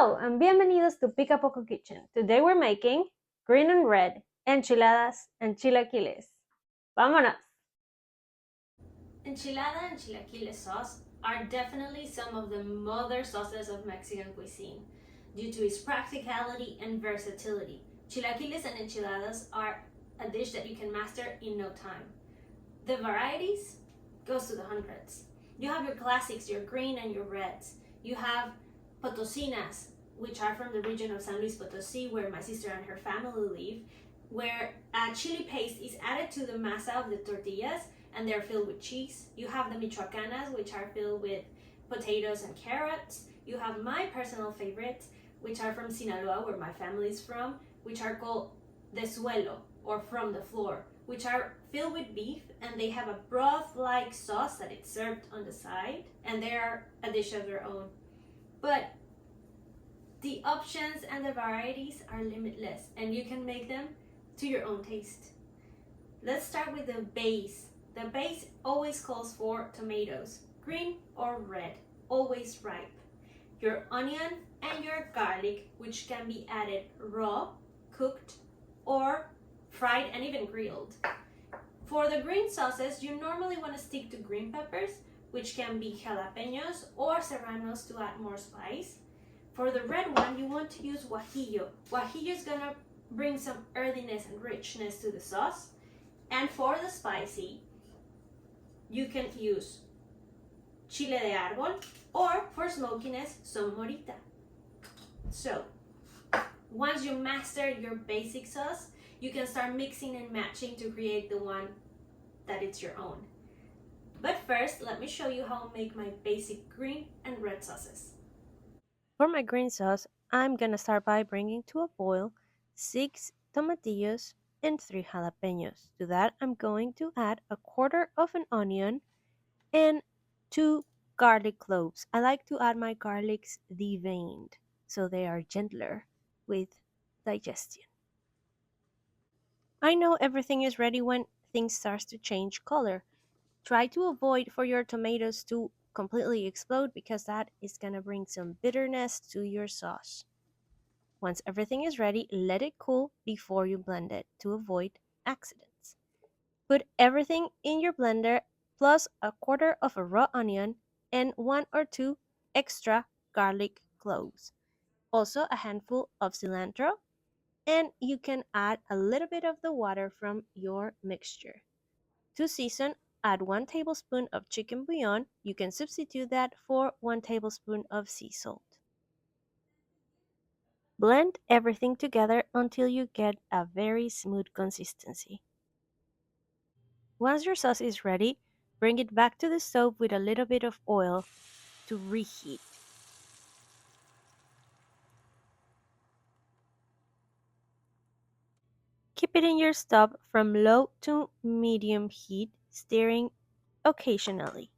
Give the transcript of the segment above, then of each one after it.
Hello and bienvenidos to Pica Poco Kitchen. Today we're making green and red enchiladas and chilaquiles. ¡Vámonos! Enchilada and chilaquiles sauce are definitely some of the mother sauces of Mexican cuisine due to its practicality and versatility. Chilaquiles and enchiladas are a dish that you can master in no time. The varieties goes to the hundreds. You have your classics, your green and your reds. You have potosinas, which are from the region of San Luis Potosí, where my sister and her family live, where a chili paste is added to the masa of the tortillas and they're filled with cheese. You have the michoacanas, which are filled with potatoes and carrots. You have my personal favorites, which are from Sinaloa, where my family is from, which are called de suelo, or from the floor, which are filled with beef, and they have a broth-like sauce that is served on the side, and they are a dish of their own. But the options and the varieties are limitless, and you can make them to your own taste. Let's start with the base. The base always calls for tomatoes, green or red, always ripe. Your onion and your garlic, which can be added raw, cooked, or fried and even grilled. For the green sauces, you normally want to stick to green peppers, which can be jalapeños or serranos to add more spice. For the red one, you want to use guajillo. Guajillo is gonna bring some earthiness and richness to the sauce. And for the spicy, you can use chile de árbol, or for smokiness, some morita. So, once you master your basic sauce, you can start mixing and matching to create the one that is your own. But first, let me show you how I make my basic green and red sauces. For my green sauce, I'm gonna start by bringing to a boil 6 tomatillos and 3 jalapeños. To that, I'm going to add a quarter of an onion and 2 garlic cloves. I like to add my garlics deveined so they are gentler with digestion. I know everything is ready when things starts to change color. Try to avoid for your tomatoes to completely explode because that is going to bring some bitterness to your sauce. Once everything is ready, let it cool before you blend it to avoid accidents. Put everything in your blender plus a quarter of a raw onion and 1 or 2 extra garlic cloves. Also a handful of cilantro, and you can add a little bit of the water from your mixture. To season, add 1 tablespoon of chicken bouillon. You can substitute that for 1 tablespoon of sea salt. Blend everything together until you get a very smooth consistency. Once your sauce is ready, bring it back to the stove with a little bit of oil to reheat. Keep it in your stove from low to medium heat, stirring occasionally.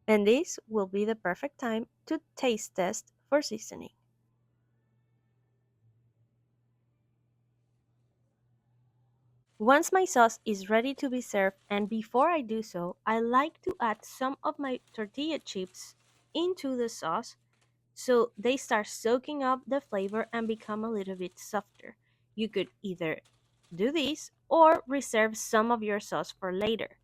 And this will be the perfect time to taste test for seasoning. Once my sauce is ready to be served, and before I do so, I like to add some of my tortilla chips into the sauce so they start soaking up the flavor and become a little bit softer. You could either do this or reserve some of your sauce for later.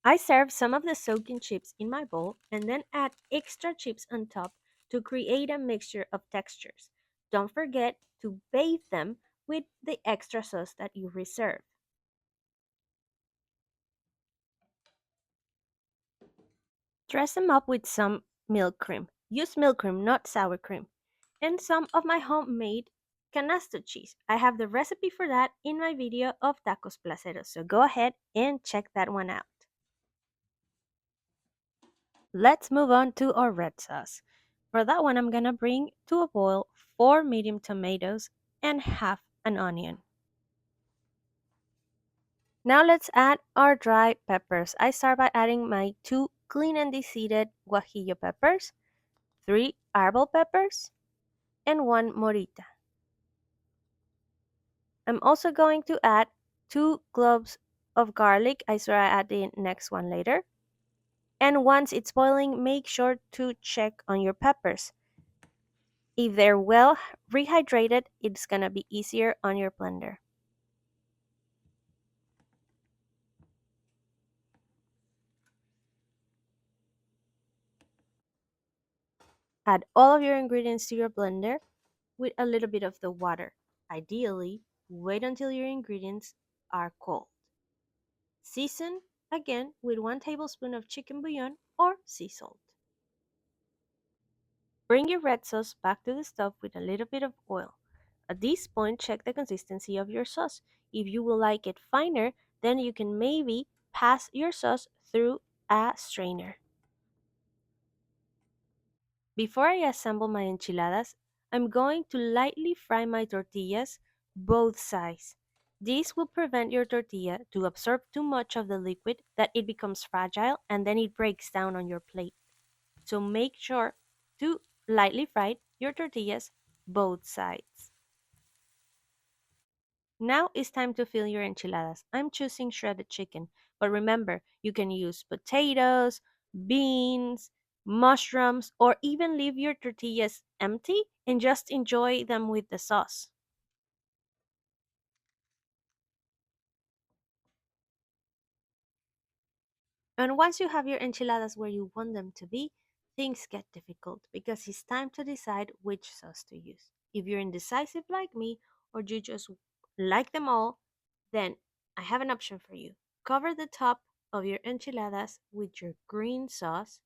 I serve some of the soaking chips in my bowl and then add extra chips on top to create a mixture of textures. Don't forget to bathe them with the extra sauce that you reserve. Dress them up with some milk cream. Use milk cream, not sour cream. And some of my homemade canasto cheese. I have the recipe for that in my video of tacos placeros, so go ahead and check that one out. Let's move on to our red sauce. For that one, I'm gonna bring to a boil 4 medium tomatoes and half an onion. Now let's add our dry peppers. I start by adding my 2 clean and deseeded Guajillo peppers, 3 Árbol peppers, and 1 Morita. I'm also going to add 2 cloves of garlic. I swear I add the next one later. And once it's boiling, make sure to check on your peppers. If they're well rehydrated, it's gonna be easier on your blender. Add all of your ingredients to your blender with a little bit of the water. Ideally, wait until your ingredients are cold. Season again with 1 tablespoon of chicken bouillon or sea salt. Bring your red sauce back to the stove with a little bit of oil. At this point, check the consistency of your sauce. If you will like it finer, then you can maybe pass your sauce through a strainer. Before I assemble my enchiladas, I'm going to lightly fry my tortillas both sides. This will prevent your tortilla to absorb too much of the liquid that it becomes fragile and then it breaks down on your plate. So make sure to lightly fry your tortillas both sides. Now it's time to fill your enchiladas. I'm choosing shredded chicken, but remember, you can use potatoes, beans, mushrooms, or even leave your tortillas empty and just enjoy them with the sauce. And once you have your enchiladas where you want them to be, things get difficult because it's time to decide which sauce to use. If you're indecisive like me or you just like them all, then I have an option for you. Cover the top of your enchiladas with your green sauce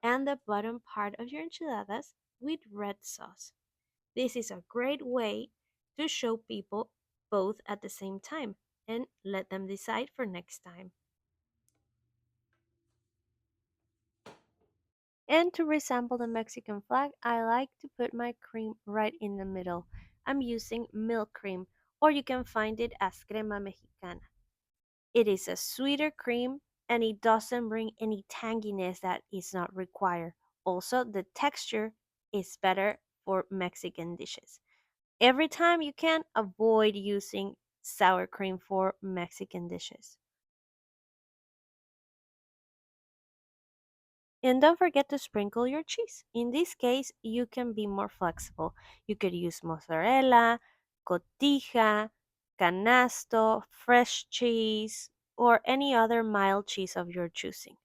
and the bottom part of your enchiladas with red sauce. This is a great way to show people both at the same time and let them decide for next time. And to resemble the Mexican flag, I like to put my cream right in the middle. I'm using milk cream, or you can find it as crema mexicana. It is a sweeter cream and it doesn't bring any tanginess that is not required. Also, the texture is better for Mexican dishes. Every time you can, avoid using sour cream for Mexican dishes. And don't forget to sprinkle your cheese. In this case, you can be more flexible. You could use mozzarella, cotija, canasto, fresh cheese, or any other mild cheese of your choosing.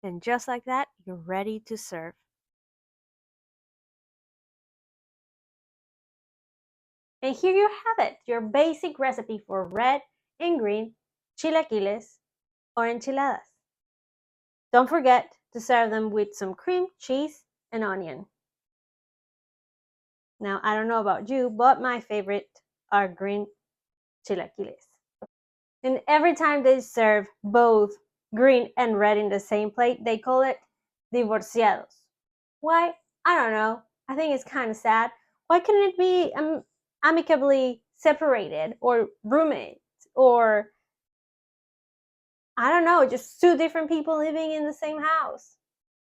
And just like that, you're ready to serve. And here you have it, your basic recipe for red and green chilaquiles or enchiladas. Don't forget to serve them with some cream, cheese, and onion. Now, I don't know about you, but my favorite are green chilaquiles. And every time they serve both green and red in the same plate, they call it divorciados. Why? I don't know. I think it's kind of sad. Why couldn't it be amicably separated or roommates or I don't know, just 2 different people living in the same house,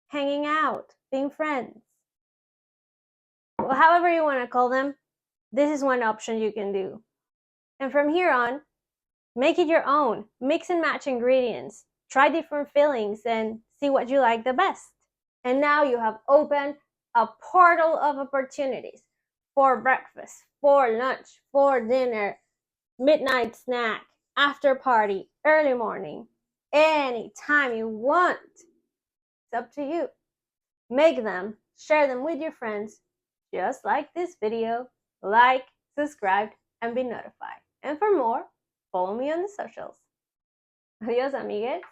hanging out, being friends? Well, however you want to call them, this is one option you can do. And from here on, make it your own. Mix and match ingredients. Try different fillings and see what you like the best. And now you have opened a portal of opportunities for breakfast, for lunch, for dinner, midnight snack, after party, early morning, anytime you want. It's up to you. Make them, share them with your friends, just like this video. Like, subscribe, and be notified. And for more, follow me on the socials. Adios, amigues.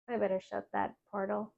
I better shut that portal.